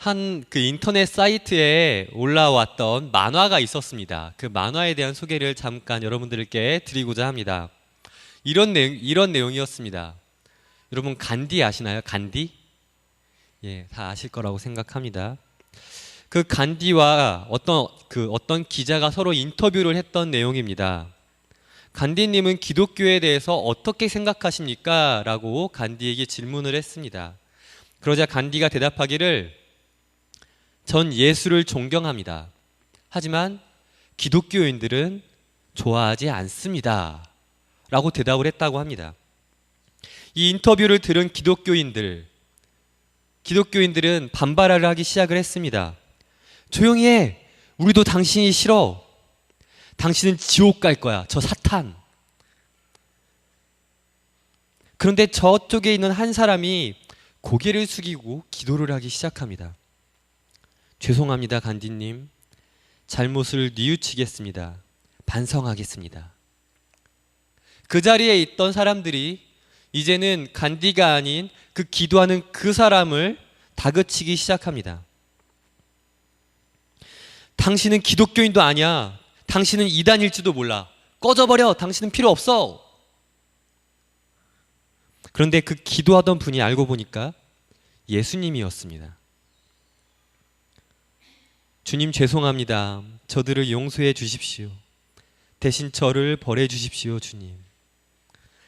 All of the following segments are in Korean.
한 그 인터넷 사이트에 올라왔던 만화가 있었습니다. 그 만화에 대한 소개를 잠깐 여러분들께 드리고자 합니다. 이런 내용이었습니다. 여러분 간디 아시나요? 간디? 예, 다 아실 거라고 생각합니다. 그 간디와 어떤 기자가 서로 인터뷰를 했던 내용입니다. 간디님은 기독교에 대해서 어떻게 생각하십니까? 라고 간디에게 질문을 했습니다. 그러자 간디가 대답하기를 전 예수를 존경합니다. 하지만 기독교인들은 좋아하지 않습니다. 라고 대답을 했다고 합니다. 이 인터뷰를 들은 기독교인들은 반발을 하기 시작을 했습니다. 조용히 해! 우리도 당신이 싫어! 당신은 지옥 갈 거야. 저 사탄! 그런데 저쪽에 있는 한 사람이 고개를 숙이고 기도를 하기 시작합니다. 죄송합니다, 간디님. 잘못을 뉘우치겠습니다. 반성하겠습니다. 그 자리에 있던 사람들이 이제는 간디가 아닌 그 기도하는 그 사람을 다그치기 시작합니다. 당신은 기독교인도 아니야. 당신은 이단일지도 몰라. 꺼져버려. 당신은 필요 없어. 그런데 그 기도하던 분이 알고 보니까 예수님이었습니다. 주님 죄송합니다. 저들을 용서해 주십시오. 대신 저를 벌해 주십시오, 주님.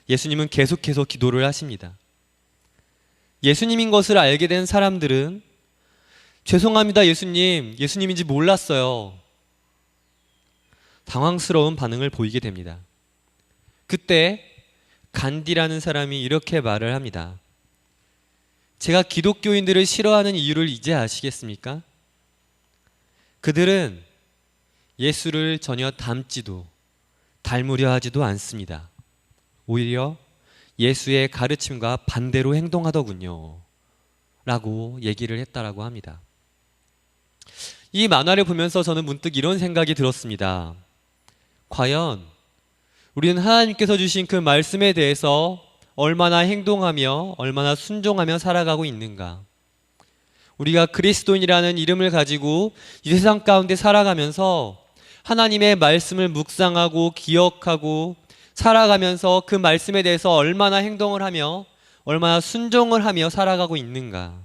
예수님은 계속해서 기도를 하십니다. 예수님인 것을 알게 된 사람들은 죄송합니다, 예수님. 예수님인지 몰랐어요. 당황스러운 반응을 보이게 됩니다. 그때 간디라는 사람이 이렇게 말을 합니다. 제가 기독교인들을 싫어하는 이유를 이제 아시겠습니까? 그들은 예수를 전혀 닮으려 하지도 않습니다. 오히려 예수의 가르침과 반대로 행동하더군요. 라고 얘기를 했다라고 합니다. 이 만화를 보면서 저는 문득 이런 생각이 들었습니다. 과연 우리는 하나님께서 주신 그 말씀에 대해서 얼마나 행동하며 얼마나 순종하며 살아가고 있는가? 우리가 그리스도인이라는 이름을 가지고 이 세상 가운데 살아가면서 하나님의 말씀을 묵상하고 기억하고 살아가면서 그 말씀에 대해서 얼마나 행동을 하며 얼마나 순종을 하며 살아가고 있는가?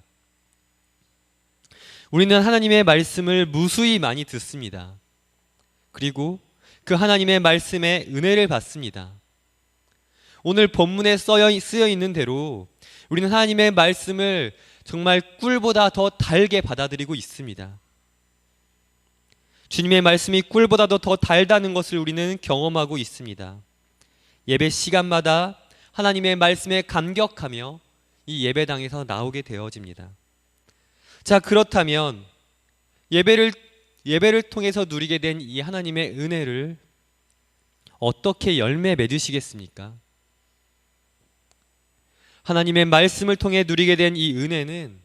우리는 하나님의 말씀을 무수히 많이 듣습니다. 그리고 그 하나님의 말씀에 은혜를 받습니다. 오늘 본문에 쓰여 있는 대로 우리는 하나님의 말씀을 정말 꿀보다 더 달게 받아들이고 있습니다. 주님의 말씀이 꿀보다도 더 달다는 것을 우리는 경험하고 있습니다. 예배 시간마다 하나님의 말씀에 감격하며 이 예배당에서 나오게 되어집니다. 자, 그렇다면 예배를 통해서 누리게 된 이 하나님의 은혜를 어떻게 열매 맺으시겠습니까? 하나님의 말씀을 통해 누리게 된 이 은혜는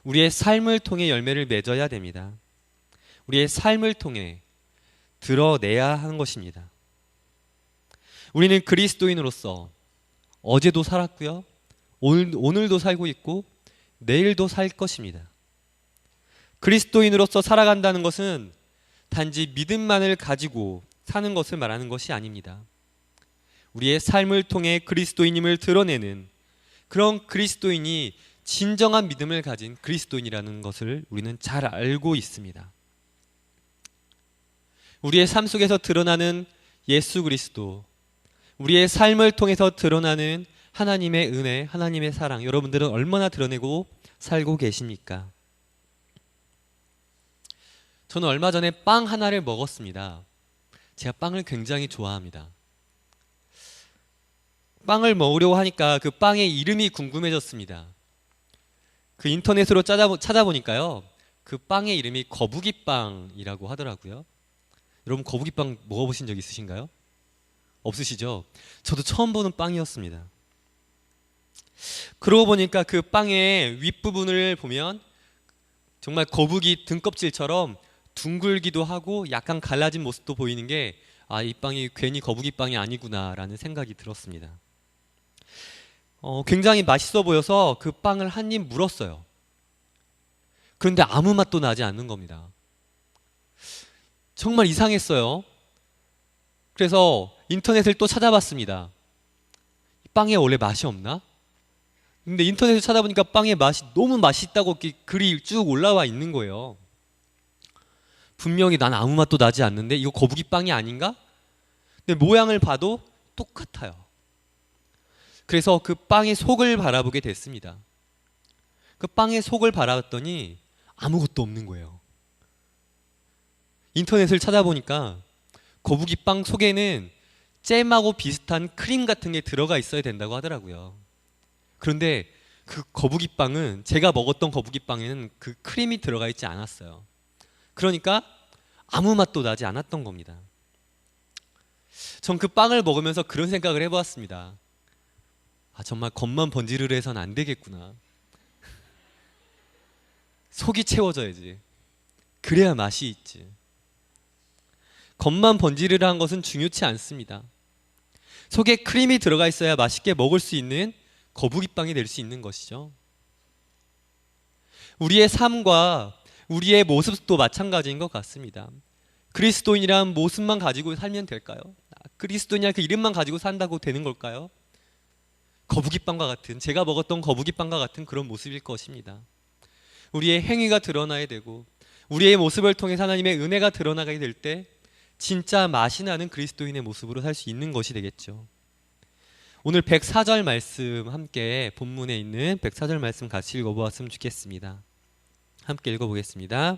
우리의 삶을 통해 열매를 맺어야 됩니다. 우리의 삶을 통해 드러내야 하는 것입니다. 우리는 그리스도인으로서 어제도 살았고요, 오늘도 살고 있고 내일도 살 것입니다. 그리스도인으로서 살아간다는 것은 단지 믿음만을 가지고 사는 것을 말하는 것이 아닙니다. 우리의 삶을 통해 그리스도인임을 드러내는 그런 그리스도인이 진정한 믿음을 가진 그리스도인이라는 것을 우리는 잘 알고 있습니다. 우리의 삶 속에서 드러나는 예수 그리스도, 우리의 삶을 통해서 드러나는 하나님의 은혜, 하나님의 사랑, 여러분들은 얼마나 드러내고 살고 계십니까? 저는 얼마 전에 빵 하나를 먹었습니다. 제가 빵을 굉장히 좋아합니다. 빵을 먹으려고 하니까 그 빵의 이름이 궁금해졌습니다. 그 인터넷으로 찾아보니까요, 그 빵의 이름이 거북이빵이라고 하더라고요. 여러분 거북이빵 먹어보신 적 있으신가요? 없으시죠? 저도 처음 보는 빵이었습니다. 그러고 보니까 그 빵의 윗부분을 보면 정말 거북이 등껍질처럼 둥글기도 하고 약간 갈라진 모습도 보이는 게, 아, 이 빵이 괜히 거북이 빵이 아니구나 라는 생각이 들었습니다. 굉장히 맛있어 보여서 그 빵을 한 입 물었어요. 그런데 아무 맛도 나지 않는 겁니다. 정말 이상했어요. 그래서 인터넷을 또 찾아봤습니다. 빵에 원래 맛이 없나? 근데 인터넷을 찾아보니까 빵의 맛이 너무 맛있다고 글이 쭉 올라와 있는 거예요. 분명히 난 아무 맛도 나지 않는데 이거 거북이 빵이 아닌가? 근데 모양을 봐도 똑같아요. 그래서 그 빵의 속을 바라보게 됐습니다. 그 빵의 속을 바라봤더니 아무것도 없는 거예요. 인터넷을 찾아보니까 거북이 빵 속에는 잼하고 비슷한 크림 같은 게 들어가 있어야 된다고 하더라고요. 그런데 그 거북이 빵은, 제가 먹었던 거북이 빵에는 그 크림이 들어가 있지 않았어요. 그러니까 아무 맛도 나지 않았던 겁니다. 전 그 빵을 먹으면서 그런 생각을 해보았습니다. 정말 겉만 번지르르 해서는 안 되겠구나. 속이 채워져야지. 그래야 맛이 있지. 겉만 번지르르한 것은 중요치 않습니다. 속에 크림이 들어가 있어야 맛있게 먹을 수 있는 거북이빵이 될 수 있는 것이죠. 우리의 삶과 우리의 모습도 마찬가지인 것 같습니다. 그리스도인이란 모습만 가지고 살면 될까요? 그리스도인이란 그 이름만 가지고 산다고 되는 걸까요? 거북이빵과 같은, 제가 먹었던 거북이빵과 같은 그런 모습일 것입니다. 우리의 행위가 드러나야 되고 우리의 모습을 통해 하나님의 은혜가 드러나게 될 때 진짜 맛이 나는 그리스도인의 모습으로 살 수 있는 것이 되겠죠. 오늘 104절 말씀, 함께 본문에 있는 104절 말씀 같이 읽어보았으면 좋겠습니다. 함께 읽어보겠습니다.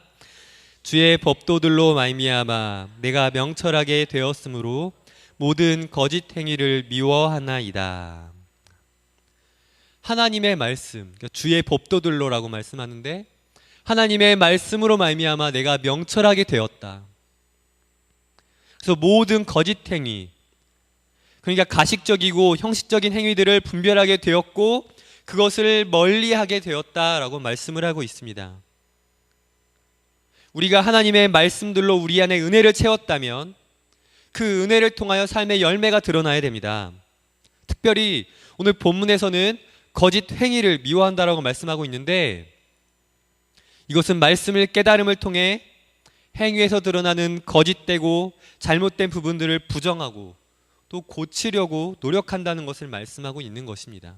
주의 법도들로 말미암아 내가 명철하게 되었으므로 모든 거짓 행위를 미워하나이다. 하나님의 말씀, 그러니까 주의 법도들로라고 말씀하는데, 하나님의 말씀으로 말미암아 내가 명철하게 되었다. 그래서 모든 거짓 행위, 그러니까 가식적이고 형식적인 행위들을 분별하게 되었고 그것을 멀리하게 되었다라고 말씀을 하고 있습니다. 우리가 하나님의 말씀들로 우리 안에 은혜를 채웠다면 그 은혜를 통하여 삶의 열매가 드러나야 됩니다. 특별히 오늘 본문에서는 거짓 행위를 미워한다라고 말씀하고 있는데, 이것은 말씀을 깨달음을 통해 행위에서 드러나는 거짓되고 잘못된 부분들을 부정하고 또 고치려고 노력한다는 것을 말씀하고 있는 것입니다.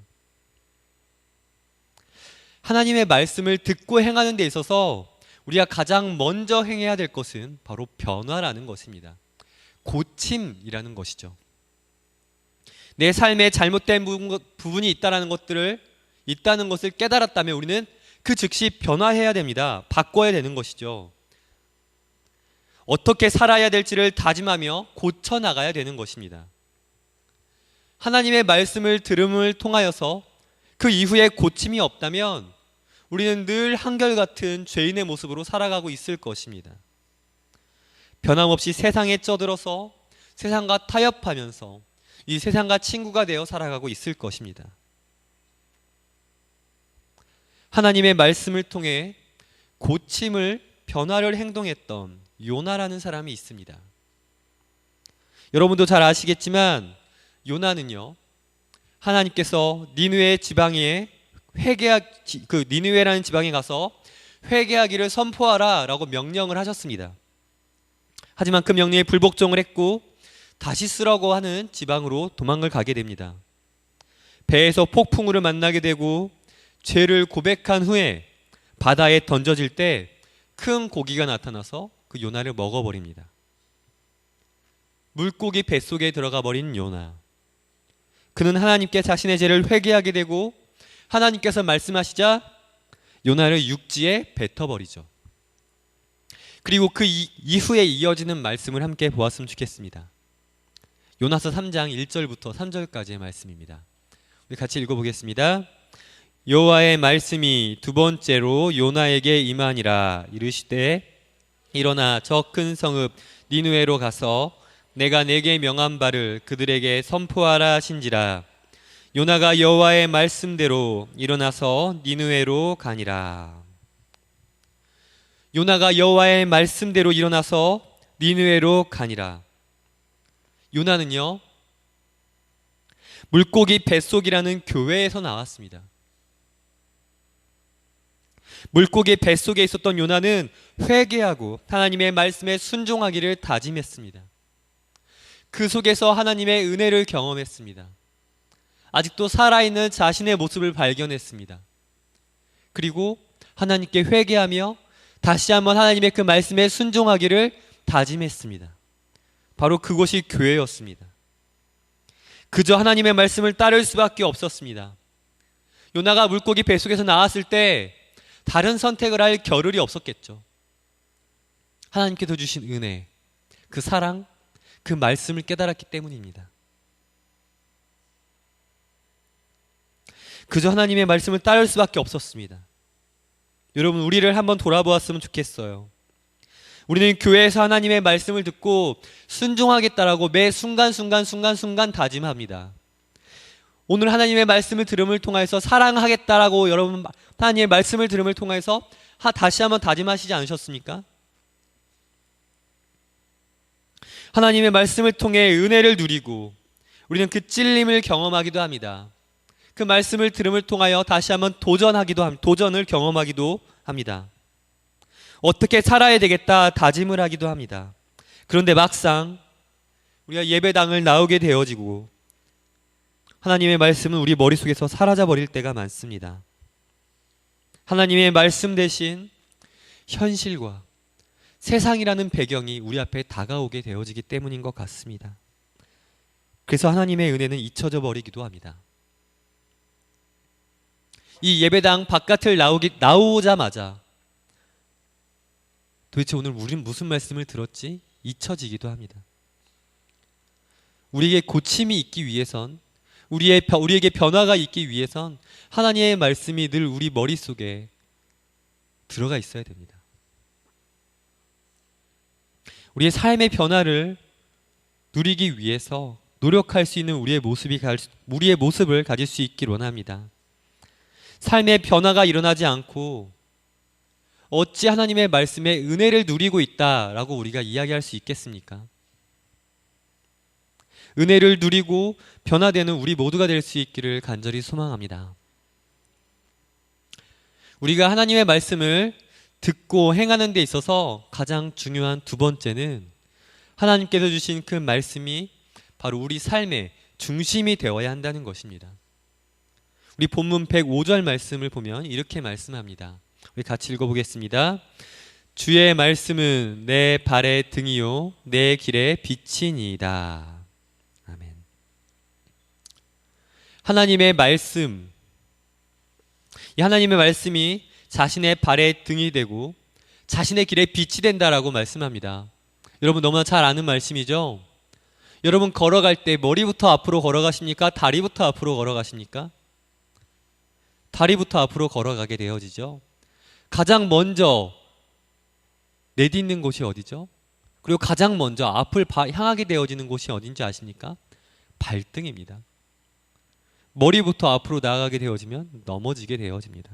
하나님의 말씀을 듣고 행하는 데 있어서 우리가 가장 먼저 행해야 될 것은 바로 변화라는 것입니다. 고침이라는 것이죠. 내 삶에 잘못된 부분이 있다는 것을 깨달았다면 우리는 그 즉시 변화해야 됩니다. 바꿔야 되는 것이죠. 어떻게 살아야 될지를 다짐하며 고쳐나가야 되는 것입니다. 하나님의 말씀을 들음을 통하여서 그 이후에 고침이 없다면 우리는 늘 한결같은 죄인의 모습으로 살아가고 있을 것입니다. 변함없이 세상에 쩌들어서 세상과 타협하면서 이 세상과 친구가 되어 살아가고 있을 것입니다. 하나님의 말씀을 통해 고침을, 변화를 행동했던 요나라는 사람이 있습니다. 여러분도 잘 아시겠지만 요나는요, 하나님께서 니느웨 지방에 니느웨라는 지방에 가서 회개하기를 선포하라라고 명령을 하셨습니다. 하지만 그 명령에 불복종을 했고 다시스라고 하는 지방으로 도망을 가게 됩니다. 배에서 폭풍우를 만나게 되고 죄를 고백한 후에 바다에 던져질 때 큰 고기가 나타나서 그 요나를 먹어버립니다. 물고기 뱃속에 들어가 버린 요나. 그는 하나님께 자신의 죄를 회개하게 되고 하나님께서 말씀하시자 요나를 육지에 뱉어버리죠. 그리고 그 이후에 이어지는 말씀을 함께 보았으면 좋겠습니다. 요나서 3장 1절부터 3절까지의 말씀입니다. 우리 같이 읽어보겠습니다. 여호와의 말씀이 두 번째로 요나에게 임하니라. 이르시되 일어나 저 큰 성읍 니느웨로 가서 내가 내게 명한 바를 그들에게 선포하라 하신지라. 요나가 여호와의 말씀대로 일어나서 니느웨로 가니라. 요나가 여호와의 말씀대로 일어나서 니느웨로 가니라. 요나는요, 물고기 뱃속이라는 교회에서 나왔습니다. 물고기 뱃속에 있었던 요나는 회개하고 하나님의 말씀에 순종하기를 다짐했습니다. 그 속에서 하나님의 은혜를 경험했습니다. 아직도 살아있는 자신의 모습을 발견했습니다. 그리고 하나님께 회개하며 다시 한번 하나님의 그 말씀에 순종하기를 다짐했습니다. 바로 그곳이 교회였습니다. 그저 하나님의 말씀을 따를 수밖에 없었습니다. 요나가 물고기 뱃속에서 나왔을 때 다른 선택을 할 겨를이 없었겠죠. 하나님께서 주신 은혜, 그 사랑, 그 말씀을 깨달았기 때문입니다. 그저 하나님의 말씀을 따를 수밖에 없었습니다. 여러분, 우리를 한번 돌아보았으면 좋겠어요. 우리는 교회에서 하나님의 말씀을 듣고 순종하겠다라고 매 순간순간 다짐합니다. 오늘 하나님의 말씀을 들음을 통해서 사랑하겠다라고 여러분 하나님의 말씀을 들음을 통해서 다시 한번 다짐하시지 않으셨습니까? 하나님의 말씀을 통해 은혜를 누리고 우리는 그 찔림을 경험하기도 합니다. 그 말씀을 들음을 통하여 다시 한번 도전을 경험하기도 합니다. 어떻게 살아야 되겠다 다짐을 하기도 합니다. 그런데 막상 우리가 예배당을 나오게 되어지고 하나님의 말씀은 우리 머릿속에서 사라져버릴 때가 많습니다. 하나님의 말씀 대신 현실과 세상이라는 배경이 우리 앞에 다가오게 되어지기 때문인 것 같습니다. 그래서 하나님의 은혜는 잊혀져 버리기도 합니다. 이 예배당 바깥을 나오자마자 도대체 오늘 우린 무슨 말씀을 들었지? 잊혀지기도 합니다. 우리에게 고침이 있기 위해선 우리에게 변화가 있기 위해선 하나님의 말씀이 늘 우리 머릿속에 들어가 있어야 됩니다. 우리의 삶의 변화를 누리기 위해서 노력할 수 있는 우리의 모습을 가질 수 있기를 원합니다. 삶의 변화가 일어나지 않고 어찌 하나님의 말씀에 은혜를 누리고 있다라고 우리가 이야기할 수 있겠습니까? 은혜를 누리고 변화되는 우리 모두가 될 수 있기를 간절히 소망합니다. 우리가 하나님의 말씀을 듣고 행하는 데 있어서 가장 중요한 두 번째는 하나님께서 주신 그 말씀이 바로 우리 삶의 중심이 되어야 한다는 것입니다. 우리 본문 105절 말씀을 보면 이렇게 말씀합니다. 우리 같이 읽어보겠습니다. 주의 말씀은 내 발의 등이요 내 길의 빛이니이다. 아멘. 하나님의 말씀, 이 하나님의 말씀이 자신의 발의 등이 되고 자신의 길의 빛이 된다라고 말씀합니다. 여러분 너무나 잘 아는 말씀이죠? 여러분 걸어갈 때 머리부터 앞으로 걸어가십니까? 다리부터 앞으로 걸어가십니까? 다리부터 앞으로 걸어가게 되어지죠. 가장 먼저 내딛는 곳이 어디죠? 그리고 가장 먼저 앞을 향하게 되어지는 곳이 어딘지 아십니까? 발등입니다. 머리부터 앞으로 나아가게 되어지면 넘어지게 되어집니다.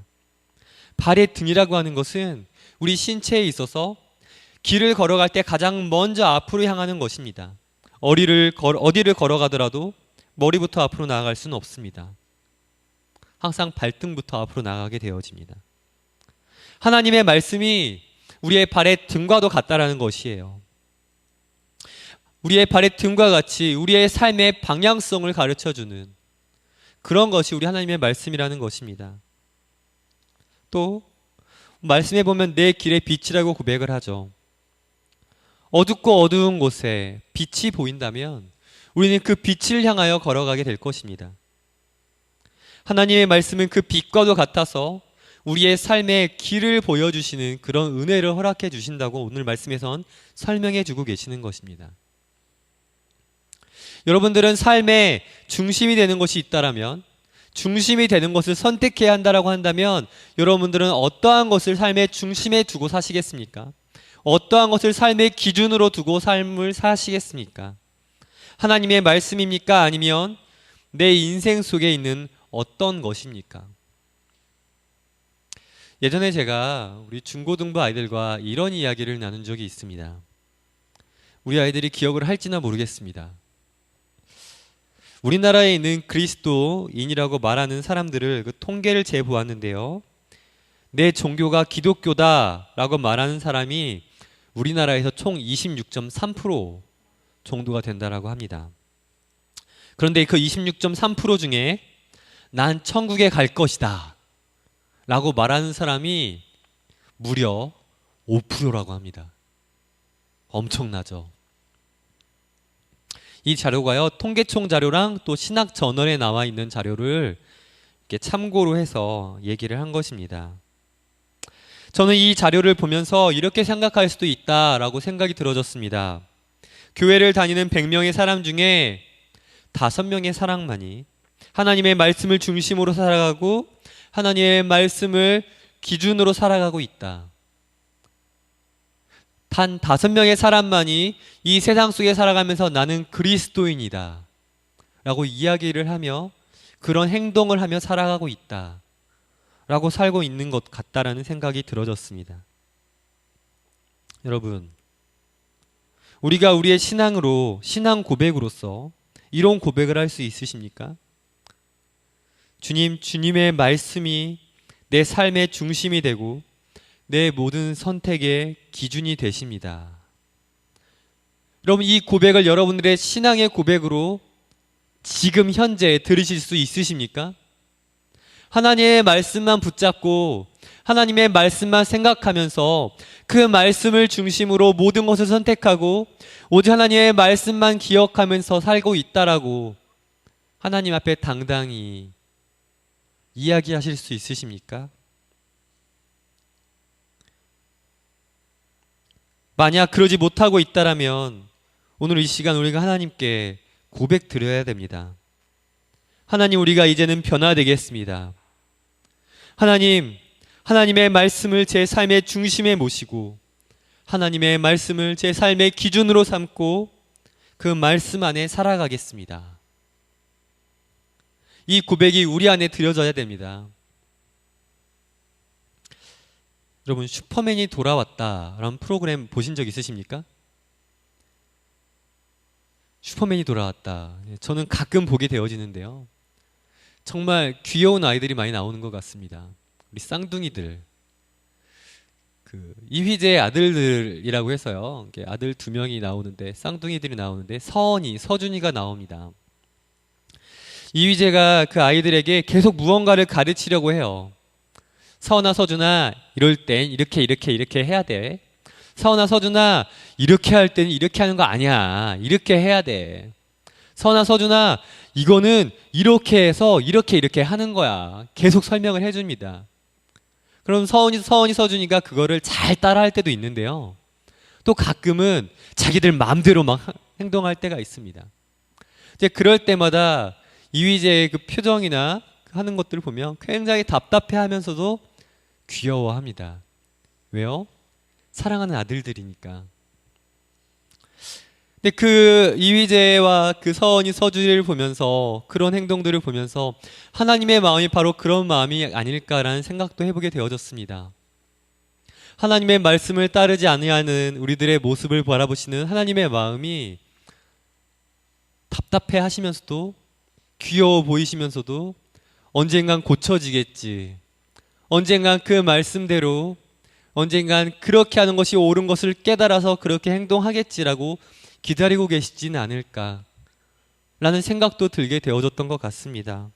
발의 등이라고 하는 것은 우리 신체에 있어서 길을 걸어갈 때 가장 먼저 앞으로 향하는 것입니다. 어디를 걸어가더라도 머리부터 앞으로 나아갈 수는 없습니다. 항상 발등부터 앞으로 나가게 되어집니다. 하나님의 말씀이 우리의 발의 등과도 같다라는 것이에요. 우리의 발의 등과 같이 우리의 삶의 방향성을 가르쳐주는 그런 것이 우리 하나님의 말씀이라는 것입니다. 또 말씀에 보면 내 길의 빛이라고 고백을 하죠. 어둡고 어두운 곳에 빛이 보인다면 우리는 그 빛을 향하여 걸어가게 될 것입니다. 하나님의 말씀은 그 빛과도 같아서 우리의 삶의 길을 보여주시는 그런 은혜를 허락해 주신다고 오늘 말씀에선 설명해 주고 계시는 것입니다. 여러분들은 삶의 중심이 되는 것이 있다라면, 중심이 되는 것을 선택해야 한다라고 한다면 여러분들은 어떠한 것을 삶의 중심에 두고 사시겠습니까? 어떠한 것을 삶의 기준으로 두고 삶을 사시겠습니까? 하나님의 말씀입니까? 아니면 내 인생 속에 있는 어떤 것입니까? 예전에 제가 우리 중고등부 아이들과 이런 이야기를 나눈 적이 있습니다. 우리 아이들이 기억을 할지나 모르겠습니다. 우리나라에 있는 그리스도인이라고 말하는 사람들을 그 통계를 재보았는데요. 내 종교가 기독교다라고 말하는 사람이 우리나라에서 총 26.3% 정도가 된다라고 합니다. 그런데 그 26.3% 중에 난 천국에 갈 것이다 라고 말하는 사람이 무려 5%라고 합니다. 엄청나죠. 이 자료가요, 통계청 자료랑 또 신학저널에 나와 있는 자료를 이렇게 참고로 해서 얘기를 한 것입니다. 저는 이 자료를 보면서 이렇게 생각할 수도 있다라고 생각이 들어졌습니다. 교회를 다니는 100명의 사람 중에 5명의 사람만이 하나님의 말씀을 중심으로 살아가고 하나님의 말씀을 기준으로 살아가고 있다. 단 5명의 사람만이 이 세상 속에 살아가면서 나는 그리스도인이다 라고 이야기를 하며 그런 행동을 하며 살아가고 있다 라고 살고 있는 것 같다라는 생각이 들어졌습니다. 여러분, 우리가 우리의 신앙으로, 신앙 고백으로서 이런 고백을 할 수 있으십니까? 주님, 주님의 말씀이 내 삶의 중심이 되고 내 모든 선택의 기준이 되십니다. 여러분, 이 고백을 여러분들의 신앙의 고백으로 지금 현재 들으실 수 있으십니까? 하나님의 말씀만 붙잡고 하나님의 말씀만 생각하면서 그 말씀을 중심으로 모든 것을 선택하고 오직 하나님의 말씀만 기억하면서 살고 있다라고 하나님 앞에 당당히 이야기하실 수 있으십니까? 만약 그러지 못하고 있다라면 오늘 이 시간 우리가 하나님께 고백 드려야 됩니다. 하나님, 우리가 이제는 변화되겠습니다. 하나님, 하나님의 말씀을 제 삶의 중심에 모시고 하나님의 말씀을 제 삶의 기준으로 삼고 그 말씀 안에 살아가겠습니다. 이 고백이 우리 안에 드려져야 됩니다. 여러분, 슈퍼맨이 돌아왔다라는 프로그램 보신 적 있으십니까? 슈퍼맨이 돌아왔다. 저는 가끔 보게 되어지는데요. 정말 귀여운 아이들이 많이 나오는 것 같습니다. 우리 쌍둥이들. 이휘재의 아들들이라고 해서요. 아들 2명이 나오는데, 쌍둥이들이 나오는데, 서원이, 서준이가 나옵니다. 이휘재가 그 아이들에게 계속 무언가를 가르치려고 해요. 서원아, 서준아, 이럴 땐 이렇게 해야 돼. 서원아, 서준아, 이렇게 할 때는 이렇게 하는 거 아니야. 이렇게 해야 돼. 서원아, 서준아, 이거는 이렇게 해서 이렇게 하는 거야. 계속 설명을 해줍니다. 그럼 서원이, 서준이가 그거를 잘 따라할 때도 있는데요. 또 가끔은 자기들 마음대로 막 행동할 때가 있습니다. 이제 그럴 때마다 이휘재의 그 표정이나 하는 것들을 보면 굉장히 답답해하면서도 귀여워합니다. 왜요? 사랑하는 아들들이니까. 근데 그 이휘재와 그 서원이, 서준이를 보면서 그런 행동들을 보면서 하나님의 마음이 바로 그런 마음이 아닐까라는 생각도 해보게 되어졌습니다. 하나님의 말씀을 따르지 아니하는 우리들의 모습을 바라보시는 하나님의 마음이 답답해 하시면서도 귀여워 보이시면서도 언젠간 고쳐지겠지. 언젠간 그 말씀대로 언젠간 그렇게 하는 것이 옳은 것을 깨달아서 그렇게 행동하겠지라고 기다리고 계시지는 않을까 라는 생각도 들게 되어졌던 것 같습니다.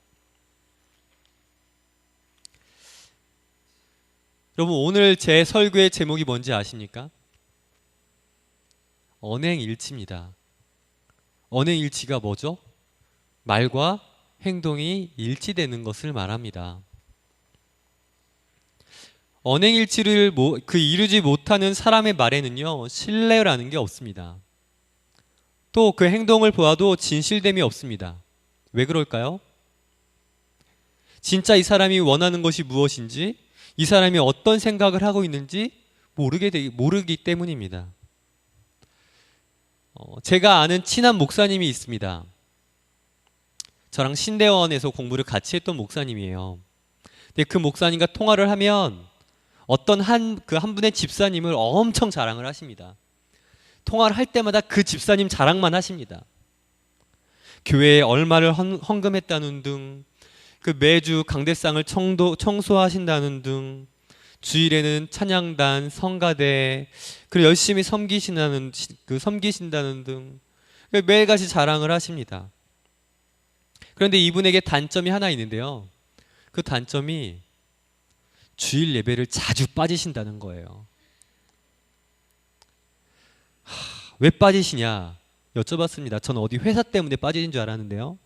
여러분, 오늘 제 설교의 제목이 뭔지 아십니까? 언행일치입니다. 언행일치가 뭐죠? 말과 행동이 일치되는 것을 말합니다. 언행일치를 이루지 못하는 사람의 말에는요, 신뢰라는 게 없습니다. 또 그 행동을 보아도 진실됨이 없습니다. 왜 그럴까요? 진짜 이 사람이 원하는 것이 무엇인지, 이 사람이 어떤 생각을 하고 있는지 모르기 때문입니다. 제가 아는 친한 목사님이 있습니다. 저랑 신대원에서 공부를 같이 했던 목사님이에요. 근데 그 목사님과 통화를 하면 어떤 한 분의 집사님을 엄청 자랑을 하십니다. 통화를 할 때마다 그 집사님 자랑만 하십니다. 교회에 얼마를 헌금했다는 등, 그 매주 강대상을 청소하신다는 등, 주일에는 찬양단, 성가대, 그리고 열심히 섬기신다는 등 매일같이 자랑을 하십니다. 그런데 이분에게 단점이 하나 있는데요. 그 단점이 주일 예배를 자주 빠지신다는 거예요. 왜 빠지시냐 여쭤봤습니다. 저는 어디 회사 때문에 빠지신 줄 알았는데요.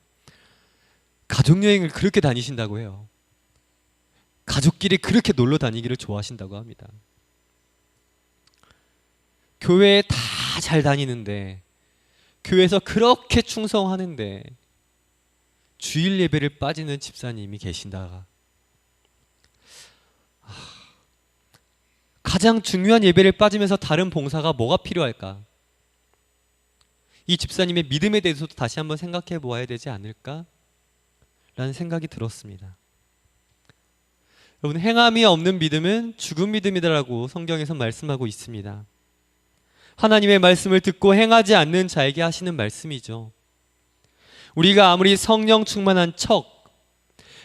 가족여행을 그렇게 다니신다고 해요. 가족끼리 그렇게 놀러 다니기를 좋아하신다고 합니다. 교회에 다 잘 다니는데, 교회에서 그렇게 충성하는데 주일 예배를 빠지는 집사님이 계신다. 가장 중요한 예배를 빠지면서 다른 봉사가 뭐가 필요할까? 이 집사님의 믿음에 대해서도 다시 한번 생각해 보아야 되지 않을까? 라는 생각이 들었습니다. 여러분, 행함이 없는 믿음은 죽은 믿음이다라고 성경에서 말씀하고 있습니다. 하나님의 말씀을 듣고 행하지 않는 자에게 하시는 말씀이죠. 우리가 아무리 성령 충만한 척,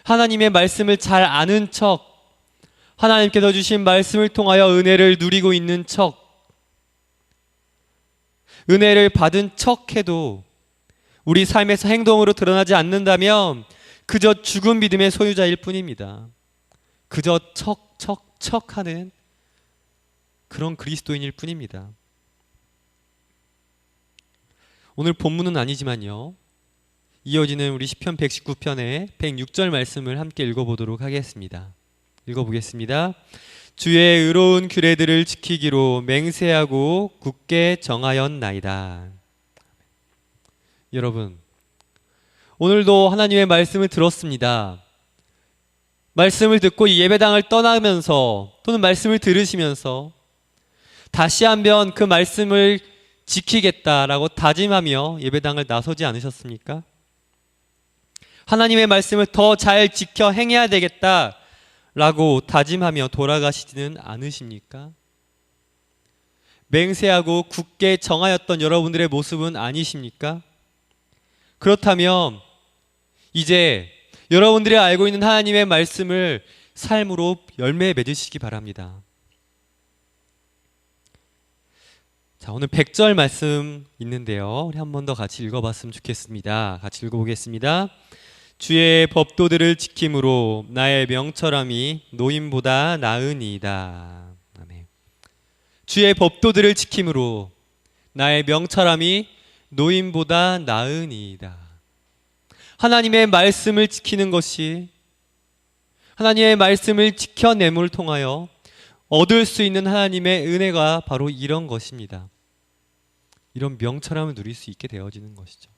하나님의 말씀을 잘 아는 척, 하나님께서 주신 말씀을 통하여 은혜를 누리고 있는 척, 은혜를 받은 척해도 우리 삶에서 행동으로 드러나지 않는다면 그저 죽은 믿음의 소유자일 뿐입니다. 그저 척하는 그런 그리스도인일 뿐입니다. 오늘 본문은 아니지만요, 이어지는 우리 시편 119편의 106절 말씀을 함께 읽어보도록 하겠습니다. 읽어보겠습니다. 주의 의로운 규례들을 지키기로 맹세하고 굳게 정하였나이다. 여러분, 오늘도 하나님의 말씀을 들었습니다. 말씀을 듣고 이 예배당을 떠나면서 또는 말씀을 들으시면서 다시 한번 그 말씀을 지키겠다라고 다짐하며 예배당을 나서지 않으셨습니까? 하나님의 말씀을 더 잘 지켜 행해야 되겠다라고 다짐하며 돌아가시지는 않으십니까? 맹세하고 굳게 정하였던 여러분들의 모습은 아니십니까? 그렇다면 이제 여러분들이 알고 있는 하나님의 말씀을 삶으로 열매 맺으시기 바랍니다. 자, 오늘 100절 말씀 있는데요, 우리 한 번 더 같이 읽어봤으면 좋겠습니다. 같이 읽어보겠습니다. 주의 법도들을 지킴으로 나의 명철함이 노임보다 나으니이다. 아멘. 주의 법도들을 지킴으로 나의 명철함이 노임보다 나으니이다. 하나님의 말씀을 지키는 것이, 하나님의 말씀을 지켜냄을 통하여 얻을 수 있는 하나님의 은혜가 바로 이런 것입니다. 이런 명철함을 누릴 수 있게 되어지는 것이죠.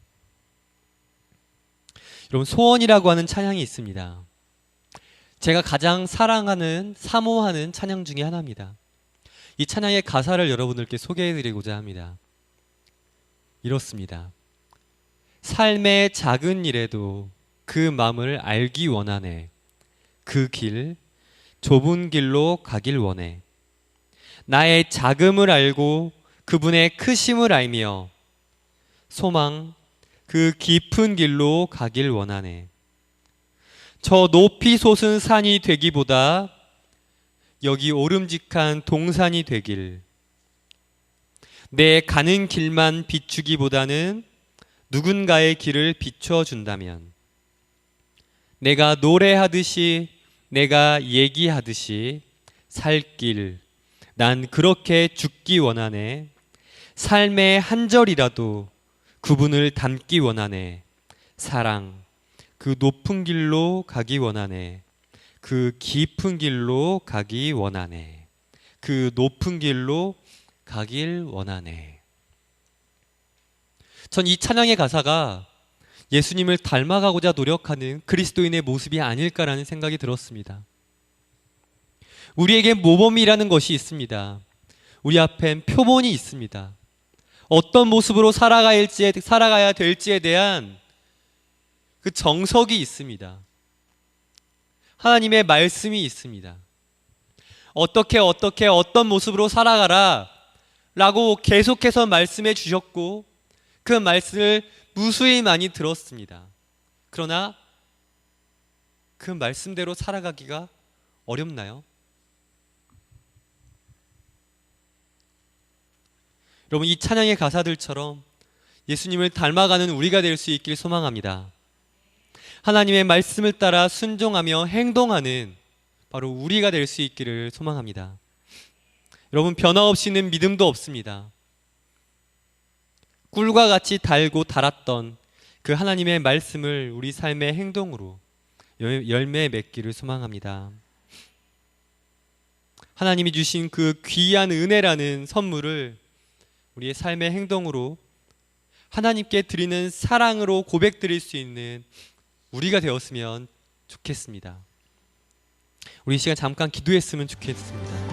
여러분, 소원이라고 하는 찬양이 있습니다. 제가 가장 사랑하는, 사모하는 찬양 중에 하나입니다. 이 찬양의 가사를 여러분들께 소개해드리고자 합니다. 이렇습니다. 삶의 작은 일에도 그 마음을 알기 원하네. 그 길, 좁은 길로 가길 원해. 나의 작음을 알고 그분의 크심을 알며 소망, 그 깊은 길로 가길 원하네. 저 높이 솟은 산이 되기보다 여기 오름직한 동산이 되길. 내 가는 길만 비추기보다는 누군가의 길을 비춰준다면, 내가 노래하듯이, 내가 얘기하듯이 살 길, 난 그렇게 죽기 원하네. 삶의 한 절이라도 그분을 닮기 원하네. 사랑, 그 높은 길로 가기 원하네. 그 깊은 길로 가기 원하네. 그 높은 길로 가길 원하네. 전 이 찬양의 가사가 예수님을 닮아가고자 노력하는 그리스도인의 모습이 아닐까라는 생각이 들었습니다. 우리에게 모범이라는 것이 있습니다. 우리 앞엔 표본이 있습니다. 어떤 모습으로 살아가야 될지에 대한 그 정석이 있습니다. 하나님의 말씀이 있습니다. 어떻게 어떤 모습으로 살아가라 라고 계속해서 말씀해 주셨고, 그 말씀을 무수히 많이 들었습니다. 그러나 그 말씀대로 살아가기가 어렵나요? 여러분, 이 찬양의 가사들처럼 예수님을 닮아가는 우리가 될 수 있길 소망합니다. 하나님의 말씀을 따라 순종하며 행동하는 바로 우리가 될 수 있기를 소망합니다. 여러분, 변화 없이는 믿음도 없습니다. 꿀과 같이 달고 달았던 그 하나님의 말씀을 우리 삶의 행동으로 열매 맺기를 소망합니다. 하나님이 주신 그 귀한 은혜라는 선물을 우리의 삶의 행동으로 하나님께 드리는 사랑으로 고백드릴 수 있는 우리가 되었으면 좋겠습니다. 우리 이 시간 잠깐 기도했으면 좋겠습니다.